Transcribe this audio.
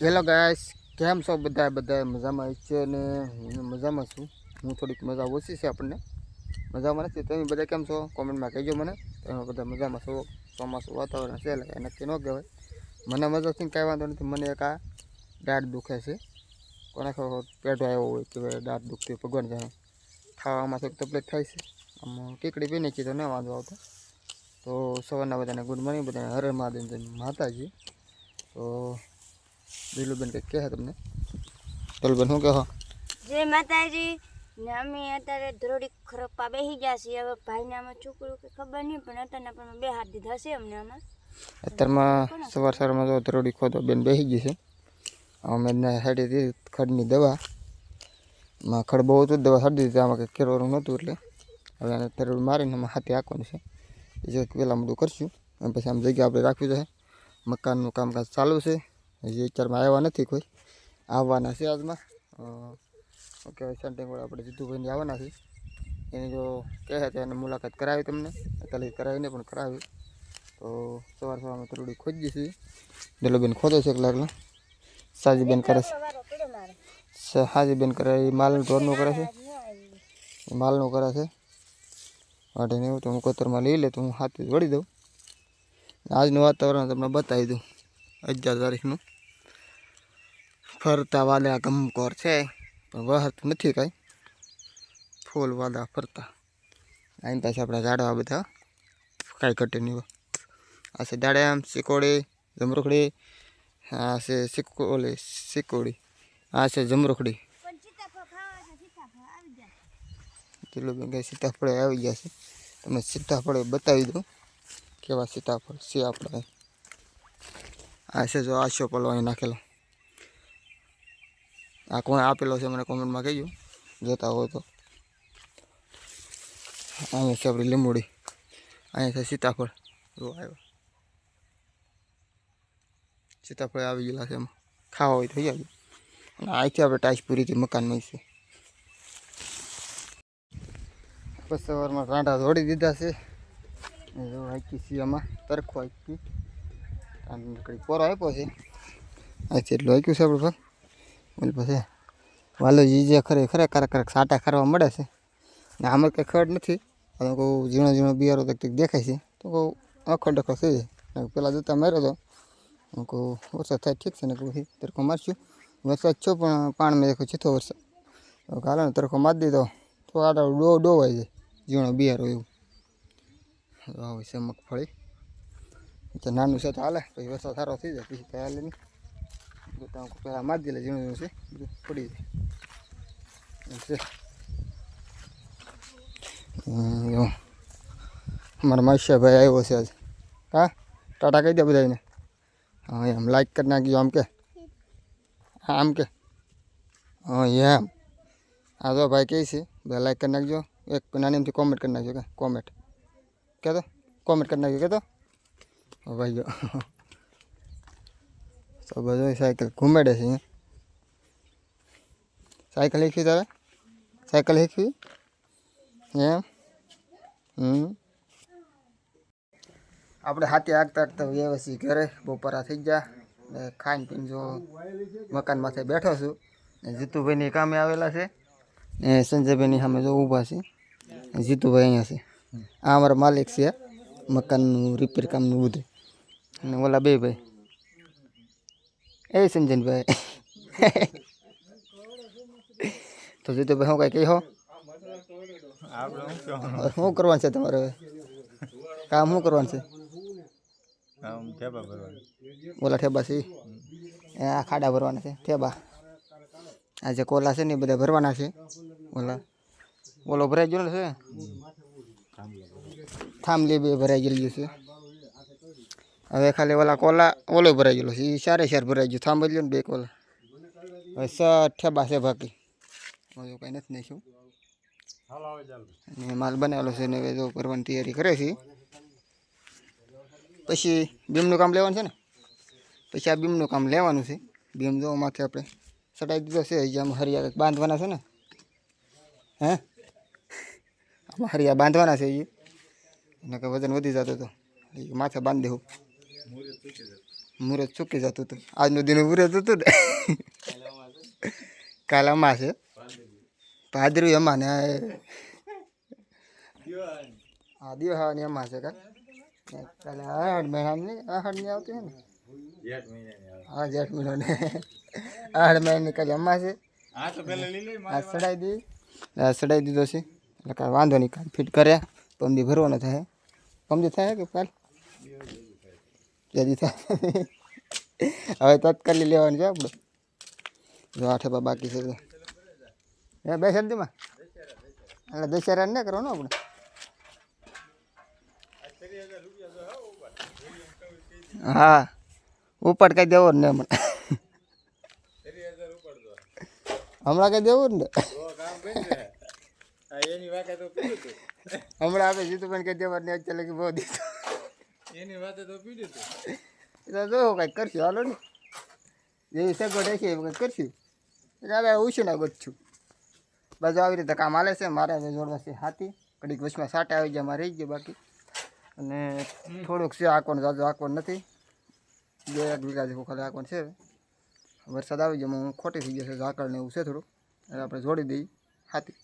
Hello guys, કેમ છો બધા બધા મજામાં છે ને? હું મજામાં છું. હું થોડીક મજા ઓછી છે આપણને, મજામાં નથી. તમે બધા કેમ છો કોમેન્ટમાં કહેજો મને. તમે બધા મજામાં છો? ચોમાસું વાતાવરણ છે એટલે નક્કી ન કહેવાય. મને મજાથી કાંઈ વાંધો નથી. મને એક આ દાઢ દુખે છે. કોને ખબર પેટો આવ્યો હોય કે દાઢ દુખતી ભગવાન જાણે. ખાવામાં થોડીક તકલીફ થાય છે. આમ ટીકડી પી નાખી તો ન વાંધો આવતો. તો સવારના બધાને ગુડ મોર્નિંગ, બધાને હરે મહાદેવ માતાજી. તો દિલુબેન કંઈક કહે તમને. દિલુબેન શું કહો? જય માતાજી. ને અમે અત્યારે ધરોડી ખરપા બેસી ગયા છીએ. હવે ભાઈને આમાં છોકરું કે ખબર નહીં, પણ અત્યારના પણ બે હાથ દીધા છે અમને આમાં. અત્યારમાં સવારમાં જો ધરોડી ખોદો બેન બેસી ગઈ છે. અમે હેડી દીધી ખડની દવા. માં ખડ બહુ હતું, દવા હાડી દીધી. આમાં કંઈક કેરવાનું નહોતું એટલે હવે એને ધરોડી મારીને આમાં હાથે હાંકવાનું છે. એ જે પહેલાં બધું કરશું અને પછી આમ જગ્યા આપણે રાખવી જોઈએ. મકાનનું કામકાજ ચાલુ છે. હજી અત્યારમાં આવ્યા નથી કોઈ, આવવાના છે આજમાં. ઓકે, સેન્ટિંગવાળા આપણે જીતુભાઈને આવવાના છે. એની જો કહે તો એને મુલાકાત કરાવી તમને. અત્યારે કરાવીને પણ કરાવી. તો સવારમાં થોડી ખોજી છીએ. દિલુબેન ખોદે છે એકલા એકલા. સાજીબેન કરે છે. હાજીબેન કરે એ માલ ઢોરનું કરે છે. એ માલનું કરે છે વાટીને. એવું તો હું કોતરમાં લઈ લે તો હું હાથથી વળી દઉં. આજનું વાતાવરણ તમને બતાવી દઉં. 11 તારીખનું ફરતા વાદળા ગમકોર છે, પણ વહત નથી કાંઈ. ફૂલ વાદળા ફરતા. આની પાસે આપણા ઝાડવા બધા કાંઈ ઘટે નહીં હોય. આ છે દાડેમ, સિકોડી, જમરૂખડી. આ છે સિકોડી. આ છે જમરૂખડી. દિલુબેન કંઈ સીતાફળ આવી ગયા છે. તમે સીતાફળ બતાવી દો કેવા સીતાફળ છે આપણે. આ છે જો આશો પલો અહીં નાખેલો. આ કોણ આપેલો છે મને કોમેન્ટમાં કહેજો જોતા હોય તો. અહીંયા છે આપણી લીંબુડી. અહીંયા છે સીતાફળ. જો આવ્યો સીતાફળ આવી ગયેલા છે. એમાં ખાવા હોય થઈ જાય. અને અહીંથી આપણે ટાઈસ પૂરીથી મકાનમાં છે. બસ સવારમાં રાંડા દોડી દીધા છે. હાકી છીએ આમાં તરખો હાકી. કઈ પોરો આપ્યો છે. અહીંથી એટલું હાક્યું છે આપણે ભાગ. એટલે પછી વાલોજી જે ખરેખર ક્યારેક સાટા ખરવા મળે છે. ને આમાં કંઈ ખડ નથી. હવે કહું ઝીણો ઝીણો બિયારો કંઈક દેખાય છે તો કહું આખો ડખો થઈ જાય. પેલા જતા માર્યો હતો. હું કહું વરસાદ થાય ઠીક છે ને કહું તરખો મારશું. વરસાદ છો પણ પાણીમાં દેખો છીથો વરસાદ. હાલો ને તરખો મારી દીધો તો આડા ડોવાઈ જાય. ઝીણો બિયારો એવું આવે છે મગફળી. નાનું છે તો હાલે, પછી વરસાદ સારો થઈ જાય પછી કંઈ હાલે નહીં. પહેલાં મારી દે ઝીણું ઝીણું છે બધું પડી જાય. અમારા માસિયાભાઈ આવ્યો છે આજે. હા, ટાટા કહી દે બધાને. હા એમ લાઈક કરી નાખજો. આમ કે આમ કે હા એમ. હા જો ભાઈ કહે છે બધા લાઈક કરી નાખજો. એક નાની એમથી કોમેન્ટ કરી નાખજો. કે કોમેન્ટ કહેતો કોમેન્ટ કરી નાખજો કહેતો ભાઈ જો. તો બધું સાયકલ ઘુમેડે છે. સાયકલ શીખવી તારે? સાયકલ શીખવી એમ? આપણે હાથે આગતા આગતા વ્યવસ્થિત ઘરે બપોરા થઈ ગયા. ખાઈને પીને જો મકાન માથે બેઠો છું. જીતુભાઈની કામે આવેલા છે. ને સંજયભાઈની સામે જો ઊભા છે. જીતુભાઈ અહીંયા છે. આ અમારા માલિક છે મકાનનું રિપેર કામનું બધું. અને ઓલા બે ભાઈ એ સંજયભાઈ. તો જીતુભાઈ શું કાંઈ કહો? શું કરવાનું છે તમારે હવે? કામ શું કરવાનું છે? ઓલા ઠેબા છે એ આ ખાડા ભરવાના છે. ઠેબા આ જે કોલા છે ને એ બધા ભરવાના છે. ઓલો ભરાઈ ગયેલો છે. થાંભલી બે ભરાઈ ગયેલું છે. હવે ખાલી ઓલા કોલા ઓલો ભરાઈ ગયેલો છે. એ સારે ભરાઈ ગયું. થાંભલ્યું ને બે કોલા. હવે ઠેબા છે બાકી કંઈ નથી નાખ્યું. અને માલ બનાવેલો છે ને હવે જો ભરવાની તૈયારી કરે છે. પછી બીમનું કામ લેવાનું છે ને. પછી આ બીમનું કામ લેવાનું છે. બીમ જો માથે આપણે ચડાવી દીધો છે. હજી આમાં હરિયા બાંધવાના છે ને. હે આમાં હરિયા બાંધવાના છે. એ એને કંઈ વજન વધી જતો હતો. માથે બાંધી દેવું. મુહૂર્ત ચૂકી જતું હતું આજનું દિન મુહૂર્ત હતું ને કાલે અમાસ છે ભાદરવી અમા ને હા દિવાળાની અમાસ છે કાલે આઠ મહિનાની આવતી છે ને હા જેઠ મહિનો ને 8 મહિનાની કાલે અમાસ છે આ સડાઈ દીધો છે એટલે કાંઈ વાંધો નહીં કાલ ફિટ કર્યા પમદી ભરવાનો થાય પમદી થાય કે કાલ જલ્દી થાય હવે તત્કાલી લેવાનું છે આપણે જો 8 બાકી છે તો એ બે શબ્દમાં એટલે દશેરા ના કરવાનું આપણે હા ઉપડ કઈ દેવો ને હમણાં કઈ દેવું ને હમણાં આપણે જીતુભાઈ કઈ દેવા ને ચાલે કે બહુ દીધું એટલે જો કંઈક કરશું હાલો ને જેવી સગવડ હશે એવું કંઈક કરશું એટલે હવે ઉછું ના ગોતશું બાજુ આવી રીતે કામ હાલે છે મારે જોડવા છે હાથી ઘડીક વચમાં સાટા આવી ગયા મારે રહી ગયો બાકી અને થોડુંક છે આંકવાનું જાજુ આંકવાનું નથી 2 વીઘા જેવું ખાલી આંકવાનું છે વરસાદ આવી ગયો હું ખોટી થઈ ગયો છે ઝાકળ ને એવું છે થોડું એટલે આપણે જોડી દઈએ હાથી